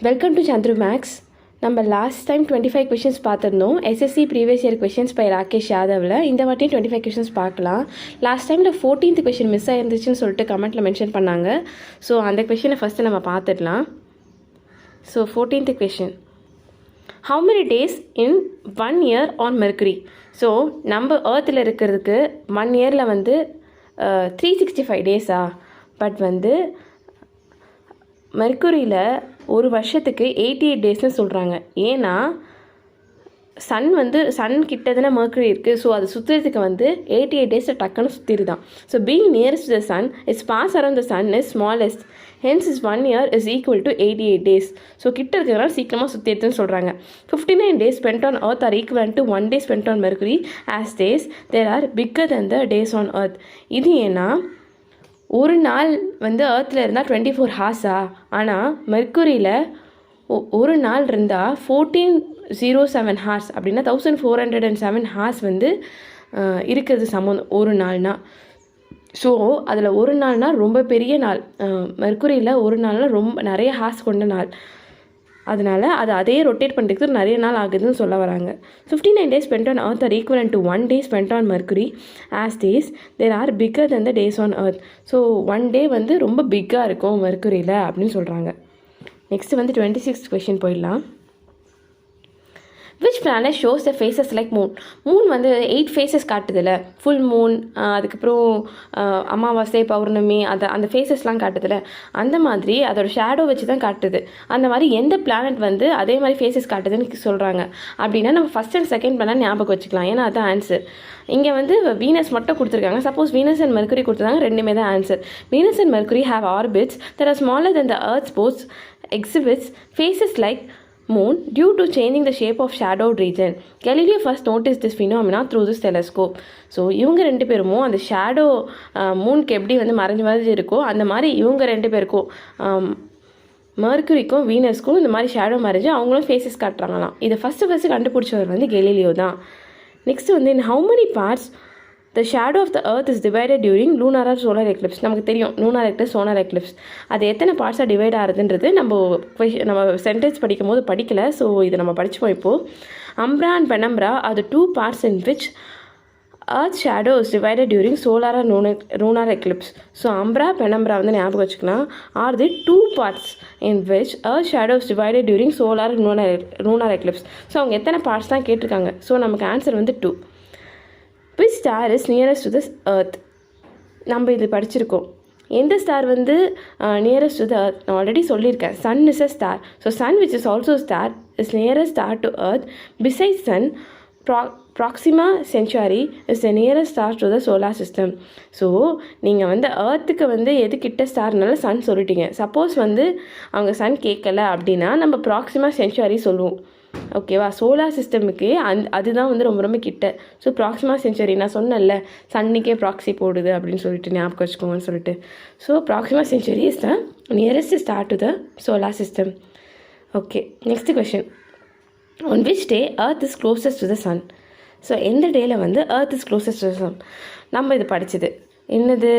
Welcome to Chandru maths. நம்ம last time 25 questions பார்த்துருந்தோம். SSC previous year questions by Rakesh யாதவில். இந்த வாட்டியும் 25 கொஷின்ஸ் பார்க்கலாம். லாஸ்ட் டைமில் 14th கொஷின் மிஸ் ஆயிருந்துச்சுன்னு சொல்லிட்டு கமெண்ட்டில் மென்ஷன் பண்ணாங்க. ஸோ அந்த கொஷினை ஃபஸ்ட்டு நம்ம பார்த்துடலாம். So 14th question, how many days in 1 year on Mercury? So நம்ம ஏர்த்தில் இருக்கிறதுக்கு 1 இயரில் வந்து 365 டேஸா, பட் வந்து மெர்க்குரியில் ஒரு வருஷத்துக்கு 88 டேஸ்னு சொல்கிறாங்க. ஏன்னா சன் கிட்டதுன்னா மெர்க்குரி இருக்குது. ஸோ அது சுற்றுறதுக்கு வந்து 88 டேஸில் டக்குன்னு சுற்றிடுதான். So being nearest the sun is pass around the sun is smallest, hence is 1 year is equal to 88 days. So கிட்ட இருக்கிறதுனால சீக்கிரமாக சுற்றிடுதுன்னு சொல்கிறாங்க. 59 days spent on earth are equivalent to 1 day spent on Mercury, as days there are bigger than the days on earth. இது ஏன்னா ஒரு நாள் வந்து ஏர்த்தில் இருந்தால் 24 ஹார்ஸா, ஆனால் மெர்க்குரியில் ஒரு நாள் இருந்தால் 1407 ஹார்ஸ், அப்படின்னா 1407 ஹார்ஸ் வந்து இருக்கிறது சம்மந்தம் ஒரு நாள்னா. ஸோ அதில் ஒரு நாள்னால் ரொம்ப பெரிய நாள். மெர்க்குரியில் ஒரு நாள்னால் ரொம்ப நிறைய ஹார்ஸ் கொண்ட நாள். அதனால் அதே ரொட்டேட் பண்ணுறதுக்கு நிறைய நாள் ஆகுதுன்னு சொல்ல வராங்க. 59 days spent on earth are equivalent to 1 day spent on Mercury, as days there are bigger than the days on earth. So 1 day வந்து ரொம்ப பிக்காக இருக்கும் மெர்க்குரியில் அப்படின்னு சொல்கிறாங்க. நெக்ஸ்ட் வந்து 26th கொஷின் போயிடலாம். Which planet shows the phases like moon? Moon வந்து 8 faces காட்டுதில்ல, full Moon, அதுக்கப்புறம் அமாவாசை, பௌர்ணமி, அந்த ஃபேஸஸ்லாம் காட்டுதில்ல, அந்த மாதிரி அதோட ஷேடோ வச்சு தான் காட்டுது. அந்த மாதிரி எந்த பிளானட் வந்து அதே மாதிரி ஃபேஸஸ் காட்டுதுன்னு சொல்கிறாங்க அப்படின்னா நம்ம ஃபஸ்ட் அண்ட் செகண்ட் பிளானட் ஞாபகம் வச்சுக்கலாம். ஏன்னா அதுதான் ஆன்சர். இங்கே வந்து வீனஸ் மட்டும் கொடுத்துருக்காங்க. சப்போஸ் வீனஸ் அண்ட் மெர்க்குரி கொடுத்துருக்காங்க, ரெண்டுமே தான் answer. Venus and mercury have orbits that are smaller than the Earth's both exhibits faces like moon due to changing the shape of shadowed region. Galileo first noticed this phenomena through this telescope. So இவங்க ரெண்டு பேரும் அந்த shadow மூனுக்கு எப்படி வந்து மறைஞ்சு இருக்கோ அந்த மாதிரி இவங்க ரெண்டு பேருக்கும் மெர்க்குரிக்கும் வீனஸ்க்கும் இந்த மாதிரி ஷேடோ மறைஞ்சு அவங்களும் ஃபேஸஸ் காட்டுறாங்களாம். இதை ஃபஸ்ட்டு கண்டுபிடிச்சவர் வந்து கெலிலியோ தான். நெக்ஸ்ட் வந்து in how many parts the shadow of the earth is divided during lunar or solar eclipse? நமக்கு தெரியும் lunar eclipse, solar eclipse. அது எத்தனை பார்ட்ஸாக டிவைட் ஆகுதுன்றது நம்ம சென்டென்ஸ் படிக்கும் போது படிக்கலை. ஸோ இது நம்ம படிச்சுப்போம். இப்போது அம்ப்ரா and பெனம்ப்ரா are the 2 parts in which earth shadow is divided during solar or lunar eclipse. So umbra penumbra வந்து ஞாபகம் வச்சுக்கலாம். are the 2 parts in which earth shadow is divided during solar or lunar eclipse. So அவங்க எத்தனை parts தான் கேட்டிருக்காங்க. So நமக்கு answer வந்து 2. which star is nearest to the earth? நம்ம இது படிச்சிருக்கோம். எந்த ஸ்டார் வந்து நியரஸ்ட் டு த earth? நான் ஆல்ரெடி சொல்லியிருக்கேன், sun is a star. So sun which is also star is nearest star to earth. besides sun, Proxima Centauri is the nearest star to the solar system. So நீங்கள் வந்து ஏர்த்துக்கு வந்து எது கிட்ட ஸ்டார்னால Sun சொல்லிட்டீங்க. Suppose வந்து அவங்க Sun கேட்கல அப்படின்னா நம்ம ப்ராக்சிமா சென்ச்சுரி சொல்லுவோம். ஓகேவா? சோலார் சிஸ்டமுக்கு அதுதான் வந்து ரொம்ப ரொம்ப கிட்ட. ஸோ ப்ராக்சிமா சென்ச்சுரி நான் சொன்னேன்ல, சன்னுக்கே ப்ராக்சி போடுது அப்படின்னு சொல்லிட்டு ஞாபகம் வச்சுக்கோங்கன்னு சொல்லிட்டு. So Proxima Centauri is the nearest star to the solar system. Okay, next question, on which day earth is closest to the sun? So எந்த டேயில் வந்து earth is closest to the sun? நம்ம இது படித்தது என்னது,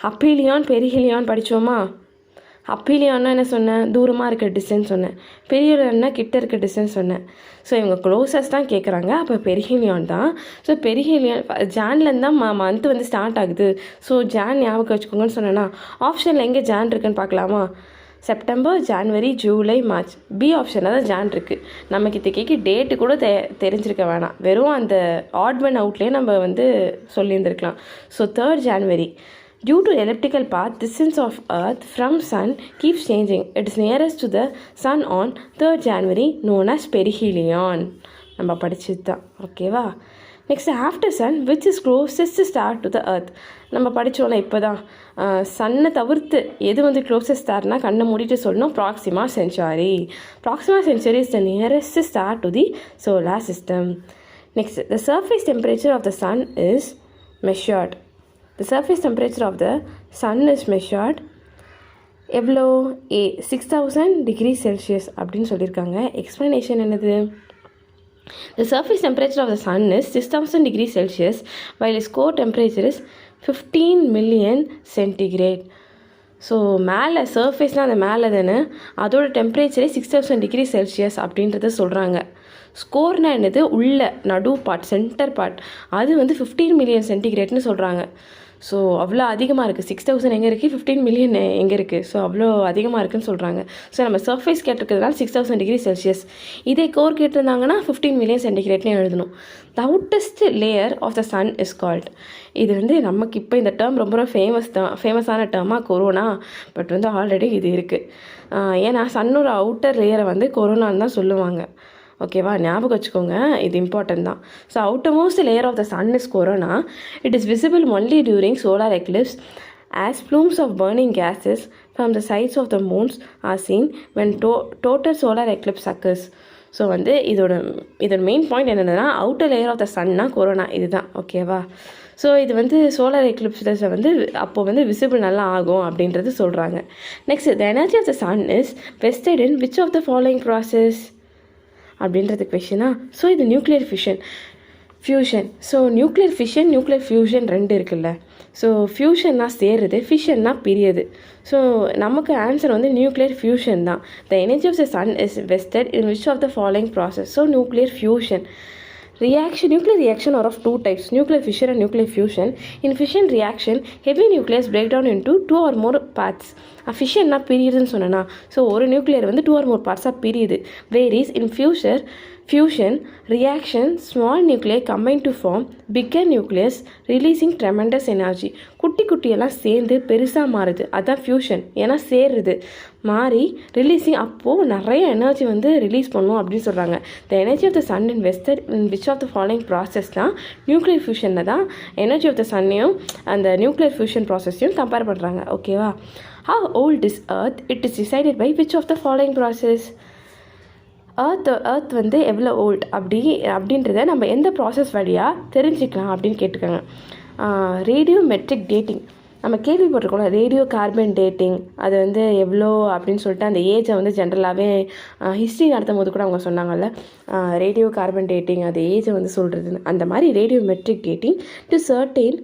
அப்பீலியான் பெரிஹிலியான் படித்தோமா? அப்பீலியான்னா என்ன சொன்னேன், தூரமாக இருக்க டிஸ்டன்ஸ் சொன்னேன். பெரிஹிலியான்னா கிட்ட இருக்க டிஸ்டன்ஸ் சொன்னேன். ஸோ இவங்க க்ளோசஸ்ட் தான் கேட்குறாங்க, அப்போ பெரிஹிலியான் தான். ஸோ பெரிஹிலியான் ஜான்லேருந்து தான் மந்த் வந்து ஸ்டார்ட் ஆகுது. ஸோ ஜான் ஞாபகம் வச்சுக்கோங்கன்னு சொன்னேன்னா ஆப்ஷனில் எங்கே ஜான் இருக்குன்னு பார்க்கலாமா? September, January, July, March. B ஆப்ஷனில் தான் ஜான் இருக்குது. நமக்கு இதுக்கு டேட்டு கூட தெரிஞ்சிருக்க வேணாம், வெறும் அந்த ஆட் ஒன் அவுட்லேயே நம்ம வந்து சொல்லியிருந்துருக்கலாம். So 3rd January. Due to elliptical path, distance of earth from sun keeps changing. It is nearest to the sun on 3rd January, known as perihelion. நம்ம படிச்சது தான். ஓகேவா? Next, after sun which is closest star to the earth? நம்ம படித்தோம்ல இப்போ தான். சன்னை தவிர்த்து எது வந்து க்ளோசஸ்ட் ஸ்டார்னால் கண்ணை மூடிட்டு சொல்லணும், Proxima Centauri. Proxima Centauri is the nearest star to the solar system. Next, the surface temperature of the sun is measured. The surface temperature of the sun is measured எவ்வளோ? 6000 degrees Celsius அப்படின்னு சொல்லியிருக்காங்க. Explanation என்னது? The surface temperature of the sun is 6000 degrees Celsius while its core temperature is 15 million centigrade. So மேலே சர்ஃபேஸ்னால் அந்த மேலே தானே அதோட டெம்பரேச்சரே 6000 degree Celsius அப்படின்றத சொல்கிறாங்க. ஸ்கோர்னா என்னது, உள்ள நடு பார்ட், சென்டர் பார்ட், அது வந்து 15 மில்லியன் சென்டிகிரேட்னு சொல்கிறாங்க. ஸோ அவ்வளோ அதிகமாக இருக்குது. 6000 எங்கே இருக்குது, 15 மில்லியன் எங்கே இருக்குது, ஸோ அவ்வளோ அதிகமாக இருக்குதுன்னு சொல்கிறாங்க. ஸோ நம்ம சர்ஃபேஸ் கேட்டிருக்கிறதுனால 6000 டிகிரி செல்சியஸ், இதே கோர் கேட்டிருந்தாங்கன்னா 15 மில்லியன் சென்டிகிரேட்னு எழுதணும். The outermost layer of the sun is called. இது வந்து நமக்கு இப்போ இந்த டேர்ம் ரொம்ப ஃபேமஸான டேர்மாக கொரோனா, பட் வந்து ஆல்ரெடி இது இருக்குது. ஏன்னா சன்னோட அவுட்டர் லேயரை வந்து கொரோனான்னு தான் சொல்லுவாங்க. ஓகேவா, ஞாபகம் வச்சுக்கோங்க, இது இம்பார்ட்டன்ட் தான். So outermost layer of the sun is corona. It is visible only during solar eclipse as plumes of burning gases from the sides of the moons are seen when total solar eclipse occurs. So வந்து இதோட main point என்னென்னா, outer layer of the சன்னா corona, இதுதான். ஓகேவா, so இது வந்து solar எக்லிப்ஸை வந்து அப்போது வந்து விசிபிள் நல்லா ஆகும் அப்படின்றது சொல்கிறாங்க. Next, the energy of the sun is vested in which of the following process அப்படின்றது கொஷினா. ஸோ இது nuclear fusion. So nuclear fusion ரெண்டு இருக்குல்ல. ஸோ ஃபியூஷன்னா சேருது, ஃபிஷன்னா பிரியுது. ஸோ நமக்கு ஆன்சர் வந்து நியூக்ளியர் ஃபியூஷன் தான். The energy of the sun is vested in which of the following process. So nuclear fusion. Nuclear reaction are of two types, nuclear fission and nuclear fusion. In fission reaction, heavy nucleus break down into two or more parts. ஃபிஷன்னா பிரியுதுன்னு சொன்னேன்னா, so ஒரு nuclear வந்து 2 or more பார்ட்ஸாக பிரியுது. Varies in fusion reaction, small nuclei combine to form bigger nucleus, releasing tremendous energy. குட்டியெல்லாம் சேர்ந்து பெருசாக மாறுது, அதுதான் fusion. ஏன்னா சேருது, மாறி ரிலீஸிங், அப்போது நிறைய எனர்ஜி வந்து ரிலீஸ் பண்ணும் அப்படின்னு சொல்கிறாங்க. The energy of the sun invested in which of the following process தான் நியூக்ளியர் ஃபியூஷனில் தான் எனர்ஜி ஆஃப் த சன்னையும் அந்த நியூக்ளியர் ஃபியூஷன் ப்ராசஸையும் கம்பேர் பண்ணுறாங்க. ஓகேவா, how old is earth? It is decided by which of the following process. earth வந்து எவ்வளோ volt அப்படின்றத நம்ம எந்த ப்ராசஸ் வழியாக தெரிஞ்சுக்கலாம் அப்படின்னு கேட்டிருக்காங்க. ரேடியோமெட்ரிக் டேட்டிங் நம்ம கேள்விப்பட்டிருக்கோம்ல, ரேடியோ கார்பன் டேட்டிங், அது வந்து எவ்வளோ அப்படின்னு சொல்லிட்டு அந்த ஏஜை வந்து ஜென்ரலாகவே ஹிஸ்ட்ரி நடத்தும் போது கூட அவங்க சொன்னாங்கல்ல, ரேடியோ கார்பன் டேட்டிங் அது ஏஜை வந்து சொல்கிறதுன்னு. அந்த மாதிரி radiometric dating to certain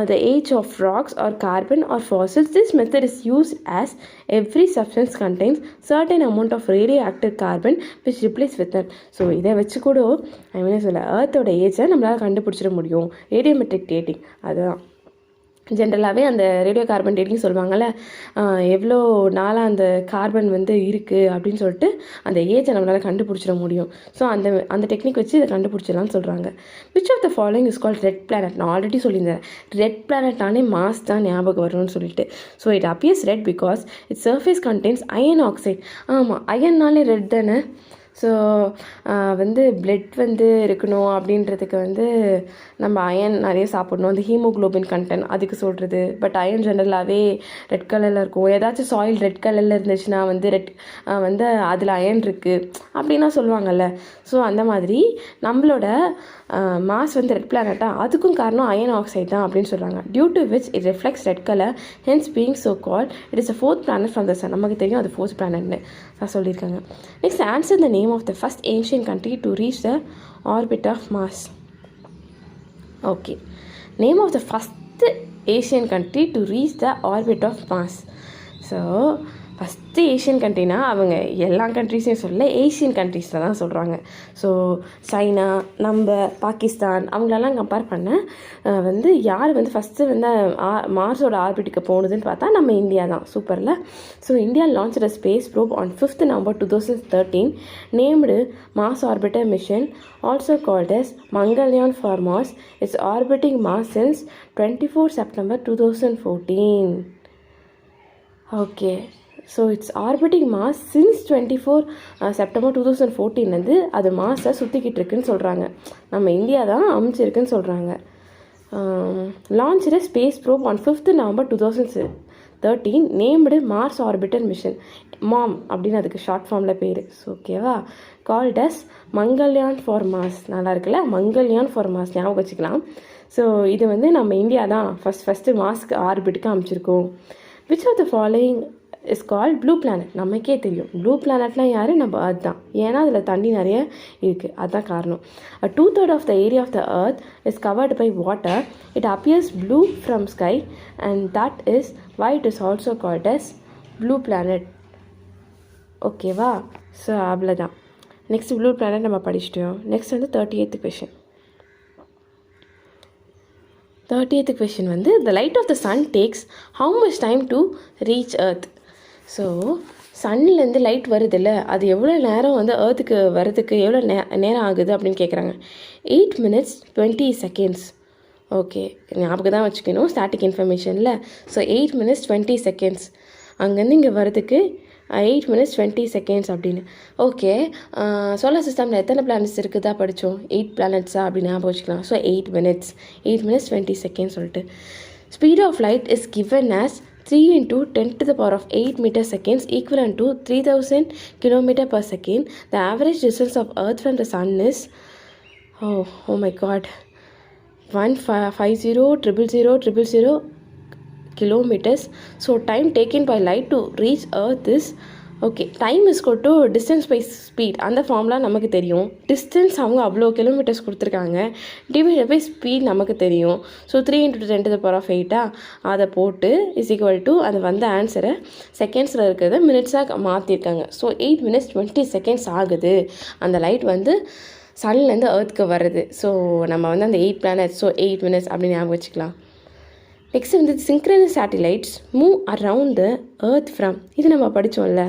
the age of rocks or carbon or fossils. This method is used as every substance contains certain amount of radioactive carbon which replaces with it. So இதை வச்சு கூட சொல்ல ஏர்த்தோட ஏஜை நம்மளால் கண்டுபிடிச்சிட முடியும். ரேடியோமெட்ரிக் டேட்டிங் அதுதான் ஜென்ரலாகவே அந்த radio carbon dating சொல்லுவாங்கள்ல, எவ்வளோ நாளாக அந்த கார்பன் வந்து இருக்குது அப்படின்னு சொல்லிட்டு அந்த ஏஜை நம்மளால் கண்டுபிடிச்சிட முடியும். ஸோ அந்த டெக்னிக் வச்சு இதை கண்டுபிடிச்சிடலாம்னு சொல்கிறாங்க. Which of the following is called red planet. நான் ஆல்ரெடி சொல்லியிருந்தேன், ரெட் பிளானட்டானே மாஸ் தான் ஞாபகம் வரும்னு சொல்லிட்டு. So it appears red because it surface contains iron oxide. ஆமாம், அயன்னாலே ரெட் தானே. ஸோ வந்து பிளட் வந்து இருக்கணும் அப்படின்றதுக்கு வந்து நம்ம அயன் நிறைய சாப்பிடணும், அந்த ஹீமோக்ளோபின் கண்டென்ட் அதுக்கு சொல்கிறது. பட் அயன் ஜென்ரலாகவே ரெட் கலரில் இருக்கும். ஏதாச்சும் சாயில் ரெட் கலரில் இருந்துச்சுன்னா வந்து வந்து அதில் அயன் இருக்குது அப்படின்னா சொல்லுவாங்கள்ல. ஸோ அந்த மாதிரி நம்மளோட மாஸ் வந்து ரெட் பிளானட்டா, அதுக்கும் காரணம் அயன் ஆக்சைடு தான் அப்படின்னு சொல்கிறாங்க. Due to which it reflects red colour, hence being so called it is a 4th planet from the sun. நமக்கு தெரியும் அது 4th planetன்னு சொல்லியிருக்காங்க. Next, answer the name of the first Asian country to reach the orbit of Mars. Okay, name of the first Asian country to reach the orbit of Mars. So first Asian கண்ட்ரினா அவங்க எல்லா கண்ட்ரிஸையும் சொல்ல, Asian கண்ட்ரீஸில் தான் சொல்கிறாங்க. So China, நம்ம பாகிஸ்தான் அவங்களெல்லாம் compare பண்ண வந்து யார் வந்து ஃபஸ்ட்டு வந்து மார்ஸோட ஆர்பிட்டுக்கு போனதுன்னு பார்த்தா நம்ம இந்தியா தான். சூப்பரில். So India launch a space probe on 5th November 2013 named Mars Orbiter Mission, also called as Mangalyaan for Mars. It's orbiting Mars since 24 September 2014. Okay. So it's orbiting mass since 24 September 2014 அது மாஸை சுற்றிக்கிட்டு இருக்குன்னு சொல்கிறாங்க. நம்ம India தான் அமைச்சிருக்குன்னு சொல்கிறாங்க. Launch space probe on 5th November 2013 named Mars Orbiter Mission, MOM அப்படின்னு அதுக்கு ஷார்ட் ஃபார்மில் பேர். ஓகேவா, called as Mangalyaan for Mars. நல்லா இருக்குல்ல, மங்கள்யான் ஃபார் மார்ஸ் ஞாபகம் வச்சுக்கலாம். ஸோ இது வந்து நம்ம இந்தியா தான் ஃபஸ்ட்டு மாஸ்க்கு ஆர்பிட்டுக்கு அமைச்சிருக்கோம். Which of the following is called blue planet. நமக்கே தெரியும் ப்ளூ பிளானட்லாம் யார், நம்ம earth தான். ஏன்னா அதில் தண்ணி நிறைய இருக்குது, அதுதான் காரணம். 2/3 of the area of the earth is covered by water. It appears blue from sky and that is why it is also called as blue planet. ஓகேவா? ஸோ அவ்வளோதான். நெக்ஸ்ட் ப்ளூ பிளானட் நம்ம படிச்சிட்டோம். நெக்ஸ்ட் வந்து 38th question. 30th question வந்து the light of the sun takes how much time to reach earth? So சன்னிலேருந்து light வருதில்ல, அது எவ்வளோ நேரம் வந்து ஏர்த்துக்கு வரதுக்கு எவ்வளோ நேரம் ஆகுது அப்படின்னு கேட்குறாங்க. 8 minutes 20 seconds. ஓகே, ஞாபகம் தான் வச்சுக்கணும் ஸ்டாட்டிக் இன்ஃபர்மேஷனில். ஸோ 8 minutes 20 seconds அங்கேருந்து இங்கே வரதுக்கு 8 minutes 20 seconds அப்படின்னு. ஓகே, சோலார் சிஸ்டமில் எத்தனை பிளானட்ஸ் இருக்குதா படித்தோம்? 8 planetsா அப்படின்னு ஞாபகம் வச்சுக்கலாம். ஸோ 8 minutes 20 seconds சொல்லிட்டு. Speed of light is given as 3 into 10 to the power of 8 meter seconds equivalent to 3000 kilometer per second. The average distance of Earth from the Sun is, oh my god, 150,000,000 kilometers. So time taken by light to reach Earth is, okay, time is equal to distance by speed. அந்த formula நமக்கு தெரியும். Distance அவங்க அவ்வளோ kilometres கொடுத்துருக்காங்க, divided by speed நமக்கு தெரியும். So 3 into 10 to the power of 8 அதை போட்டு இஸ் ஈக்குவல் டு அது வந்த ஆன்சரை செகண்ட்ஸில் இருக்கிறத மினிட்ஸாக மாற்றிருக்காங்க. ஸோ 8 minutes 20 seconds ஆகுது அந்த லைட் வந்து சன்லேருந்து ஏர்த்துக்கு வருது. ஸோ நம்ம வந்து அந்த 8 planets, ஸோ 8 minutes அப்படின்னு ஞாபகம் வச்சுக்கலாம். நெக்ஸ்ட் வந்து synchronous satellites move around the earth from, இது நம்ம படித்தோம்ல,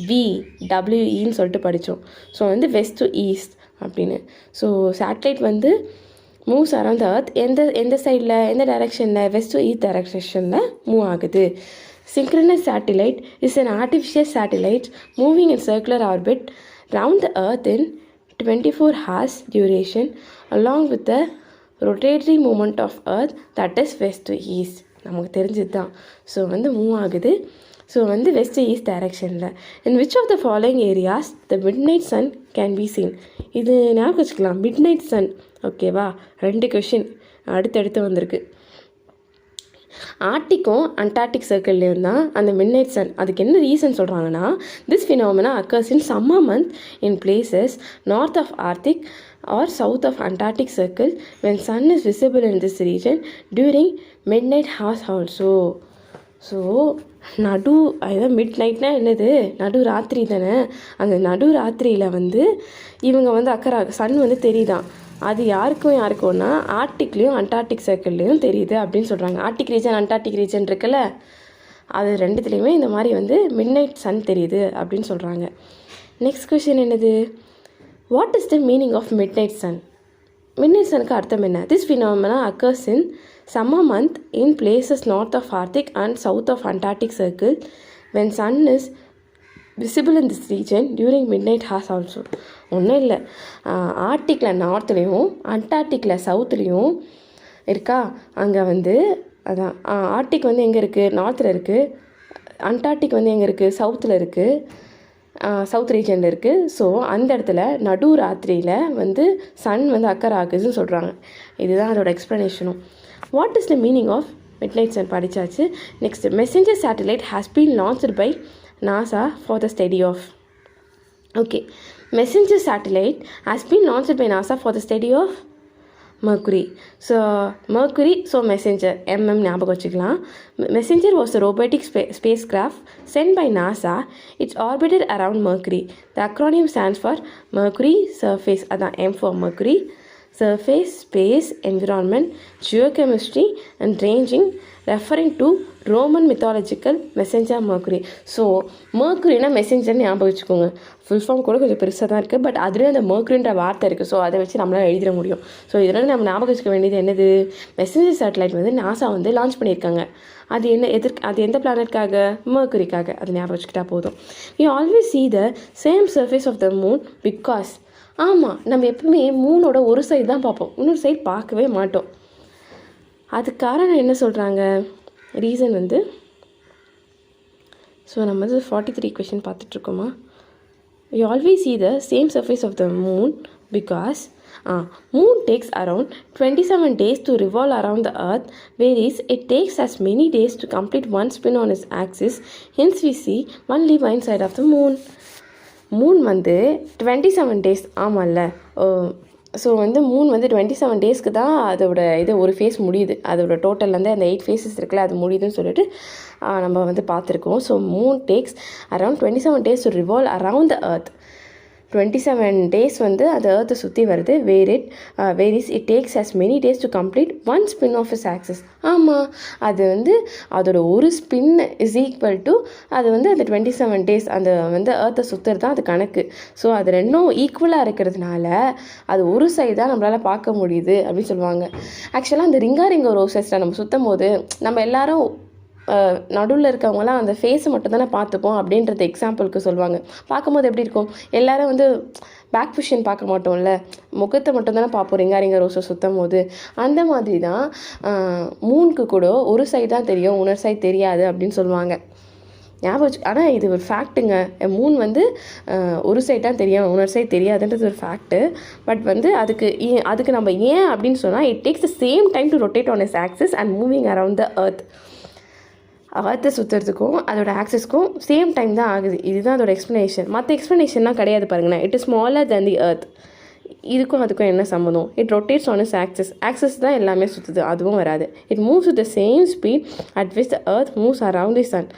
VWEன்னு சொல்லிட்டு படித்தோம். ஸோ வந்து வெஸ்ட் டு ஈஸ்ட் அப்படின்னு. ஸோ சேட்டலைட் வந்து மூவ்ஸ் அரவுண்ட் த earth எந்த சைடில், எந்த டைரெக்ஷனில்? வெஸ்ட் டு ஈஸ்ட் டைரெக்ஷனில் மூவ் ஆகுது. synchronous satellite is an artificial satellite moving in circular orbit round the earth in 24 hours duration along with the rotatory moment of earth that is west to east. நமக்கு தெரிஞ்சது தான். So வந்து move ஆகுது. So வந்து west east டைரெக்ஷனில். In which of the following areas the midnight sun can be seen? இது ஞாபகம் வச்சுக்கலாம், மிட் நைட் சன். ஓகேவா? 2 கொஷின் அடுத்தடுத்து வந்திருக்கு. ஆர்டிக்கும் அண்டார்டிக் சர்க்கிள்லேயும் தான் அந்த மிட் நைட் சன். அதுக்கு என்ன ரீசன் சொல்கிறாங்கன்னா, this phenomena occurs in summer month in places north of Arctic or south of Antarctic circle when sun is visible in this region during midnight hours also. So அதுதான் mid நைட்னா என்னது? நடு ராத்திரி தானே. அந்த நடு ராத்திரியில் வந்து இவங்க வந்து சன் வந்து தெரியுதான். அது யாருக்கும்னா ஆர்டிக்லேயும் அண்டார்டிக் சர்க்கிள்லேயும் தெரியுது அப்படின்னு சொல்கிறாங்க. ஆர்டிக் ரீஜன் அண்டார்டிக் ரீஜன் இருக்குல்ல, அது ரெண்டுத்துலேயுமே இந்த மாதிரி வந்து மிட் நைட் சன் தெரியுது அப்படின்னு சொல்கிறாங்க. நெக்ஸ்ட் கொஷின் என்னது? What is the meaning of midnight sun? Midnight sunக்கு அர்த்தம் என்ன? This phenomena occurs in summer month in places north of Arctic and south of Antarctic circle when sun is visible in this region during midnight hours also. ஒன்றும் இல்லை, ஆர்டிக்கில் நார்த்லேயும் அண்டார்டிக்கில் சவுத்துலேயும் இருக்கா. அங்கே வந்து அதான் Arctic வந்து எங்கே இருக்குது? நார்த்தில் இருக்குது. அண்டார்டிக் வந்து எங்கே இருக்குது? சவுத்தில் இருக்குது, சவுத் ரீஜனில் இருக்குது. ஸோ அந்த இடத்துல நடு ராத்திரியில் வந்து சன் வந்து அக்கர் ஆகுதுன்னு சொல்கிறாங்க. இதுதான் அதோட எக்ஸ்ப்ளனேஷனும். What is the meaning of midnight sun படித்தாச்சு. Next, messenger satellite has been launched by NASA for the study of. Okay, messenger satellite has been launched by NASA for the study of Mercury. So Mercury, so messenger, ஞாபகம் வச்சுக்கலாம். Messenger was a robotic spacecraft sent by NASA. It's orbited around Mercury. The acronym stands for Mercury Surface. அதான் M for Mercury. Surface, Space, Environment, Geochemistry and Ranging, referring to Roman mythological messenger Mercury. So Mercuryனா மெசேஞ்சர்னு ஞாபகம் வச்சுக்கோங்க. Full form கூட கொஞ்சம் பெருசாக தான் இருக்குது, பட் அதுலேயும் அந்த Mercuryன்ற வார்த்தை இருக்குது. ஸோ அதை வச்சு நம்மளால் எழுதிட முடியும். ஸோ இதனால் நம்ம ஞாபகம் வச்சுக்க வேண்டியது என்னது? மெசேஞ்சர் சேட்டலைட் வந்து நாசா வந்து லான்ச் பண்ணியிருக்காங்க. அது அது எந்த பிளானட்காக? Mercuryக்காக. அது ஞாபகம் வச்சுக்கிட்டா போதும். We always see the same surface of the moon because, ஆமாம், நம்ம எப்பவுமே மூனோட ஒரு சைடு தான் பார்ப்போம், இன்னொரு சைடு பார்க்கவே மாட்டோம். அதுக்கு காரணம் என்ன சொல்கிறாங்க? ரீசன் வந்து, ஸோ நம்ம வந்து 43 question பார்த்துட்ருக்கோமா. We always see the same surface of the moon because moon takes around 27 days to revolve around the earth, whereas it takes as many days to complete one spin on its axis. Hence we see only one side of the moon. Moon வந்து 27 days, ஆமாம்ல, so வந்து Moon வந்து 27 டேஸ்க்கு தான் அதோட இது ஒரு face முடியுது, அதோட டோட்டல் வந்து அந்த 8 ஃபேஸஸ் இருக்குல்ல அது முடியுதுன்னு சொல்லிட்டு நம்ம வந்து பார்த்துருக்கோம். So moon takes around 27 days to revolve around the earth. 27 days வந்து அது எர்த்தை சுற்றி வருது. Whereas it takes as many days to complete one spin of its axis. ஆமாம், அது வந்து அதோட ஒரு ஸ்பின் இஸ் ஈக்குவல் டு அது வந்து அந்த 27 days அந்த வந்து எர்த்தை சுற்றுறது தான் அது கணக்கு. ஸோ அது ரெண்டும் ஈக்குவலாக இருக்கிறதுனால அது ஒரு சைடு தான் நம்மளால் பார்க்க முடியுது அப்படின்னு சொல்லுவாங்க. ஆக்சுவலாக அந்த ரிங்கா ரோசஸில் நம்ம சுற்றும் போது நம்ம எல்லாரும் நடுவில் இருக்கவங்களாம் அந்த ஃபேஸை மட்டும் தானே பார்த்துப்போம் அப்படின்றது எக்ஸாம்பிளுக்கு சொல்லுவாங்க. பார்க்கும்போது எப்படி இருக்கும், எல்லோரும் வந்து பேக் பொசிஷன் பார்க்க மாட்டோம்ல, முகத்தை மட்டும் தானே பார்ப்போம் ரிங்கா ரோஸை சுற்றும் போது. அந்த மாதிரி தான் மூனுக்கு கூட ஒரு சைடு தான் தெரியும், இன்னொரு சைடு தெரியாது அப்படின்னு சொல்லுவாங்க. ஞாபகம் ஆனால் இது ஒரு ஃபேக்ட்டுங்க. மூன் வந்து ஒரு சைடு தான் தெரியும், இன்னொரு சைடு தெரியாதுன்றது ஒரு ஃபேக்ட்டு. பட் வந்து அதுக்கு நம்ம ஏன் அப்படின்னு சொன்னால் it takes the same time to rotate on is axis and moving around the earth. எர்த்தை சுற்றுறதுக்கும் அதோட ஆக்சஸ்க்கும் சேம் டைம் தான் ஆகுது. இதுதான் அதோட எக்ஸ்ப்ளனேஷன். மற்ற எக்ஸ்ப்ளனேஷன்லாம் கிடையாது பாருங்களேன். It is smaller than the earth. இதுக்கும் அதுக்கும் என்ன சம்மந்தம்? It rotates on is axis தான் எல்லாமே சுற்றுது, அதுவும் வராது. It moves with the same speed at which the earth moves around the sun.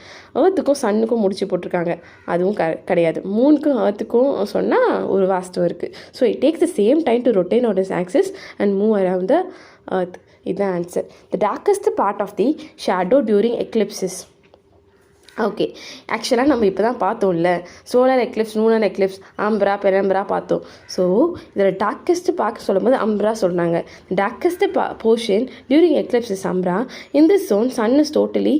எர்த்துக்கும் சன்னுக்கும் முடிச்சு போட்டிருக்காங்க, அதுவும் கிடையாது. மூணுக்கும் எர்த்துக்கும் சொன்னால் ஒரு வாஸ்தவம் இருக்குது. So it takes the same time to rotate on is axis and move around the earth. இதுதான் answer. The darkest part of the shadow during eclipses. Okay, ஆக்சுவலாக நம்ம இப்போ தான் பார்த்தோம்ல, solar eclipse, lunar eclipse, umbra, penumbra பார்த்தோம். So இதில் darkest பார்க்க சொல்லும்போது அம்பரா சொல்கிறாங்க. Darkest portion during eclipse is umbra. In this zone sun is totally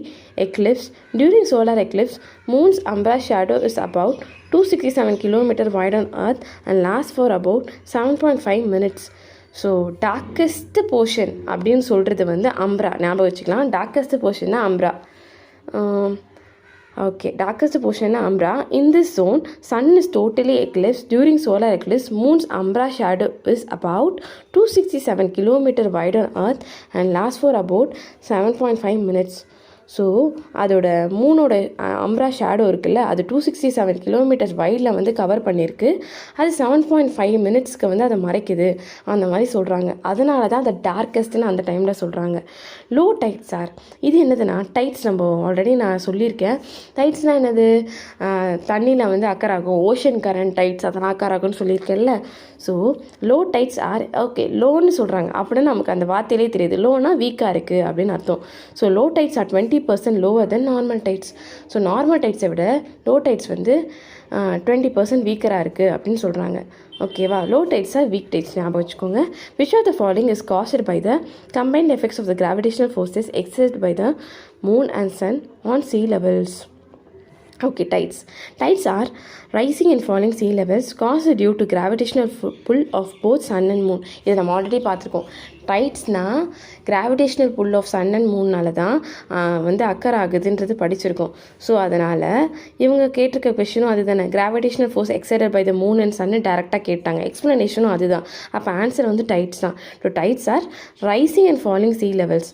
eclipsed. During solar eclipse, moon's umbra shadow is about 267 km wide on earth and lasts for about 7.5 minutes. So darkest portion அப்படின்னு சொல்கிறது வந்து umbra, ஞாபகம் வச்சுக்கலாம். Darkest portion தான் umbra. Okay, darkest portion umbra. In this zone sun is totally eclipsed. During solar eclipse, moon's umbra shadow is about 267 km wide on earth and lasts for about 7.5 minutes. So அதோட மூனோட அம்ப்ரா shadow இருக்குல்ல, அது 267 km வைடில் வந்து cover பண்ணியிருக்கு. அது 7.5 minutesக்கு வந்து அதை மறைக்குது அந்த மாதிரி சொல்கிறாங்க. அதனால தான் அதை டார்க்கஸ்ட்னு அந்த டைமில் சொல்கிறாங்க. லோ டைட்ஸ் ஆர், இது என்னதுன்னா டைட்ஸ். நம்ம ஆல்ரெடி நான் சொல்லியிருக்கேன். டைட்ஸ்னால் என்னது, தண்ணியில் வந்து அக்கறாகும், ஓஷன் கரண்ட் டைட்ஸ் அதெல்லாம் அக்கறாகும்னு சொல்லியிருக்கேன்ல. So low tides are okay, லோன்னு சொல்கிறாங்க அப்படின்னு நமக்கு அந்த வார்த்தையிலே தெரியுது. லோனா வீக்காக இருக்குது அப்படின்னு அர்த்தம். So low tides are 20% lower than normal tides. So normal டைட்ஸை விட லோ டைட்ஸ் வந்து 20% வீக்கராக இருக்குது அப்படின்னு சொல்கிறாங்க. ஓகேவா, low tides or weak tides ஞாபகம் வச்சுக்கோங்க. Which of the following is caused by the combined effects of the gravitational forces exerted by the moon and sun on sea levels? Okay, tides are rising and falling sea levels caused due to gravitational pull of both sun and moon. இதை நம்ம already பார்த்துருக்கோம். டைட்ஸ்னால் gravitational pull of sun and மூன்னால தான் வந்து occur ஆகுதுன்றது படிச்சிருக்கோம். So அதனால் இவங்க கேட்டிருக்க கொஷனும் அது தானே, gravitational force exerted by the moon and சன்னு டேரெக்டாக கேட்டாங்க. எக்ஸ்ப்ளனேஷனும் அதுதான். அப்போ ஆன்சர் வந்து டைட்ஸ் தான். So tides are rising and falling sea levels.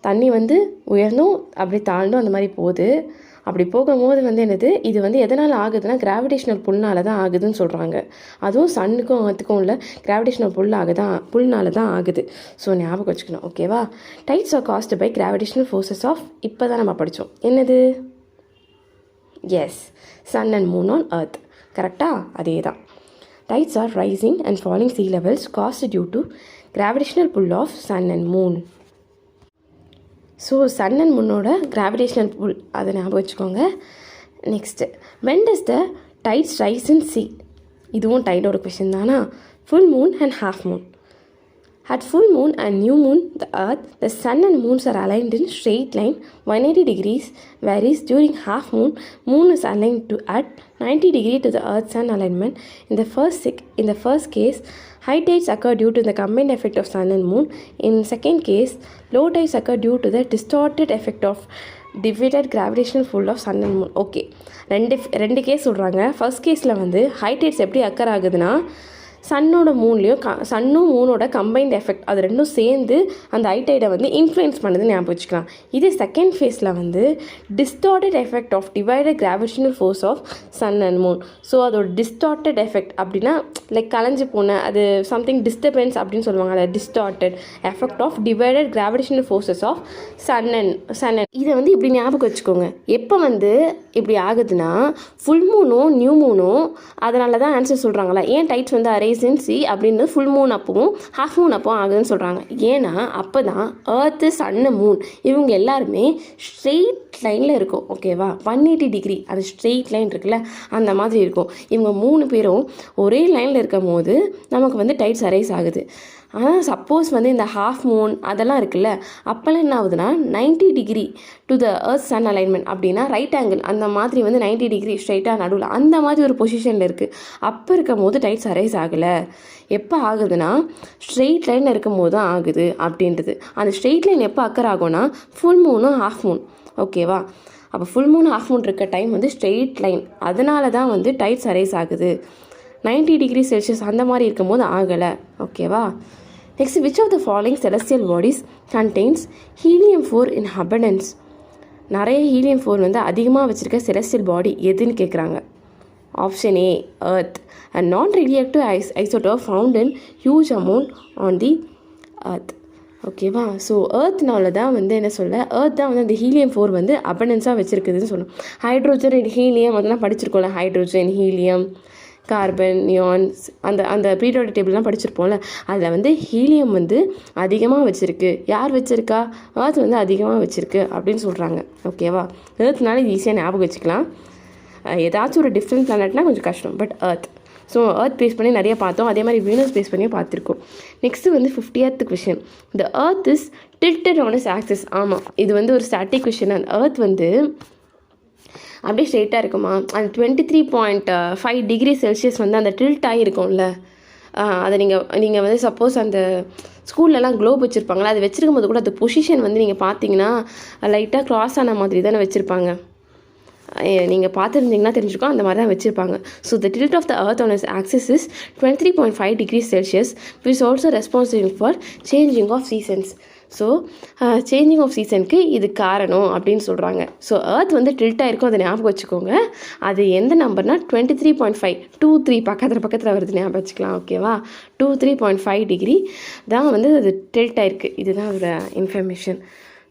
தண்ணி வந்து உயர்ந்தும் அப்படி தாழ்ந்தும் அந்த மாதிரி போகுது. அப்படி போகும்போது வந்து என்னது, இது வந்து எதனால் ஆகுதுன்னா கிராவிடேஷனல் புல்னால தான் ஆகுதுன்னு சொல்கிறாங்க. அதுவும் சன்னுக்கும் எர்த்துக்கும் உள்ள கிராவிடேஷனல் புல்னால தான் ஆகுது. ஸோ ஞாபகம் வச்சுக்கணும். ஓகேவா, tides are caused by gravitational forces of, இப்போ தான் நம்ம படித்தோம் என்னது, yes, sun and moon on earth. கரெக்டாக அதே தான். Tides are rising and falling sea levels caused due to gravitational pull of sun and moon. So sun and மூனோட gravitational pull அதை ஞாபகம் வச்சுக்கோங்க. Next, when does the tides rise in sea? இதுவும் டைடோட question தானா. Full moon and half moon. At full moon and new moon, the earth, the sun and moons are aligned in straight line 180 degrees, whereas during half moon, moon is aligned to at 90 degrees to the earth-sun alignment. In the first case, high tides occur due to the combined effect of sun and moon. In second case, low tides occur due to the distorted effect of divided gravitational pull of sun and moon. Okay, ரெண்டு case சொல்கிறாங்க. First கேஸில் வந்து high tides எப்படி occur ஆகுதுன்னா சன்னோட மூன்லேயும் சன்னும் மூனோட combined effect அது ரெண்டும் சேர்ந்து அந்த ஐடைடை வந்து இன்ஃப்ளூயன்ஸ் பண்ணுதுன்னு ஞாபகம் வச்சுக்கலாம். இதே செகண்ட் ஃபேஸில் வந்து distorted effect of divided gravitational force of sun and moon. So அதோட டிஸ்டார்டட் எஃபெக்ட் அப்படின்னா லைக் கலைஞ்சு போன அது சம்திங் டிஸ்டர்பன்ஸ் அப்படின்னு சொல்லுவாங்க. அதை distorted effect of divided gravitational forces of sun and இதை வந்து இப்படி ஞாபகம் வச்சுக்கோங்க. எப்போ வந்து இப்படி ஆகுதுன்னா ஃபுல் மூனும் நியூ மூனும் அதனால தான் ஆன்சர் சொல்கிறாங்களா ஏன் டைட்ஸ் வந்து அரேஸ் இன் சி அப்படின்னு ஃபுல் மூன் அப்பவும் ஹாஃப் மூன் அப்பவும் ஆகுதுன்னு சொல்கிறாங்க. ஏன்னா அப்போ தான் எர்த்து சன்னு மூன் இவங்க எல்லாருமே ஸ்ட்ரெயிட் லைனில் இருக்கும். ஓகேவா, 180 டிகிரி அது ஸ்ட்ரெயிட் லைன் இருக்குல்ல அந்த மாதிரி இருக்கும். இவங்க 3 பேரும் ஒரே லைனில் இருக்கும் போது நமக்கு வந்து டைட்ஸ் அரேஸ் ஆகுது. ஆனால் சப்போஸ் வந்து இந்த ஹாஃப் மூன் அதெல்லாம் இருக்குல்ல அப்போல்லாம் என்ன ஆகுதுன்னா 90 degree to the earth sun alignment அப்படின்னா ரைட் ஆங்கிள் அந்த மாதிரி வந்து 90 டிகிரி ஸ்ட்ரைட்டாக நடுவில் அந்த மாதிரி ஒரு பொசிஷனில் இருக்குது. அப்போ இருக்கும் போது டைட்ஸ் அரைஸ் ஆகலை. எப்போ ஆகுதுன்னா ஸ்ட்ரெயிட் லைனில் இருக்கும் போது தான் ஆகுது அப்படின்றது. அந்த ஸ்ட்ரெயிட் லைன் எப்போ அக்கர் ஆகும்னா ஃபுல் மூனும் ஹாஃப் மூன். ஓகேவா, அப்போ ஃபுல் மூன் ஹாஃப் மூன் இருக்க டைம் வந்து ஸ்ட்ரெயிட் லைன் அதனால தான் வந்து டைட்ஸ் அரைஸ் ஆகுது. 90 டிகிரி செல்சியஸ் அந்த மாதிரி இருக்கும் போது ஆகலை. ஓகேவா, next which of the following celestial bodies contains helium-4 in abundance? நிறைய helium-4 வந்து அதிகமாக வச்சுருக்க celestial body எதுன்னு கேட்குறாங்க. Option A earth, a non-radioactive isotope found in huge amount on the earth. ஓகேவா, ஸோ எர்த்னால தான் வந்து என்ன சொல்ல எர்த் தான் வந்து அந்த ஹீலியம்-4 வந்து அபண்டன்ஸாக வச்சுருக்குதுன்னு சொல்லணும். ஹைட்ரோஜன் ஹீலியம் அதெல்லாம் படிச்சிருக்கோம்ல, ஹைட்ரோஜன் ஹீலியம் கார்பன் நியான்ஸ் அந்த பீரியாடிக் டேபிள்லாம் படிச்சிருப்போம்ல அதில் வந்து ஹீலியம் வந்து அதிகமாக வச்சுருக்கு. யார் வச்சுருக்கா? எர்த் வந்து அதிகமாக வச்சுருக்கு அப்படின்னு சொல்கிறாங்க. ஓகேவா, எர்த்னால இது ஈஸியாக ஞாபகம் வச்சுக்கலாம். ஏதாச்சும் ஒரு டிஃப்ரெண்ட் பிளானட்னா கொஞ்சம் கஷ்டம், but earth. So earth base பண்ணி நிறைய பார்த்தோம், அதே மாதிரி வீனஸ் பேஸ் பண்ணியும் பார்த்துருக்கோம். நெக்ஸ்ட்டு வந்து 50th question, the earth is tilted on its axis. ஆமாம், இது வந்து ஒரு ஸ்டாட்டிக் கொஷின். அந்த எர்த் வந்து அப்படியே ஸ்ட்ரெயிட்டாக இருக்குமா? அந்த 23.5 டிகிரி செல்சியஸ் வந்து அந்த டில்ட் ஆகிருக்கும்ல அதை நீங்கள் வந்து சப்போஸ் அந்த ஸ்கூல்லலாம் க்ளோப் வச்சுருப்பாங்களா அது வச்சுருக்கும் போது கூட அந்த பொசிஷன் வந்து நீங்கள் பார்த்தீங்கன்னா லைட்டாக க்ராஸ் ஆன மாதிரி தானே வச்சுருப்பாங்க. நீங்கள் பார்த்துருந்தீங்கன்னா தெரிஞ்சுக்கோ அந்த மாதிரி தான் வச்சுருப்பாங்க. So the tilt of the earth on its axis is 23.5 degree Celsius which also responsible for changing of seasons. So changing of சீசனுக்கு இது காரணம் அப்படின்னு சொல்கிறாங்க. ஸோ எர்த் வந்து டில்ட்டாக இருக்கும், அதை ஞாபகம் வச்சுக்கோங்க. அது எந்த நம்பர்னால் 23.5 23 பக்கத்தில் வருது ஞாபகம் வச்சுக்கலாம். ஓகேவா, 23.5 டிகிரி தான் வந்து அது டில்ட்டாக இருக்குது. இதுதான் அதோட இன்ஃபர்மேஷன்.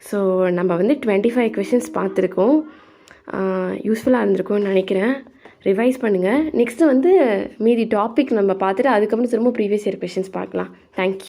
ஸோ நம்ம வந்து 25 கொஷின்ஸ் பார்த்துருக்கோம். யூஸ்ஃபுல்லாக இருந்திருக்கும்னு நினைக்கிறேன். ரிவைஸ் பண்ணுங்கள். நெக்ஸ்ட்டு வந்து மீதி டாபிக் நம்ம பார்த்துட்டு அதுக்கப்புறம் திரும்ப ப்ரீவியஸ் இயர் கொஷின்ஸ் பார்க்கலாம். தேங்க்யூ.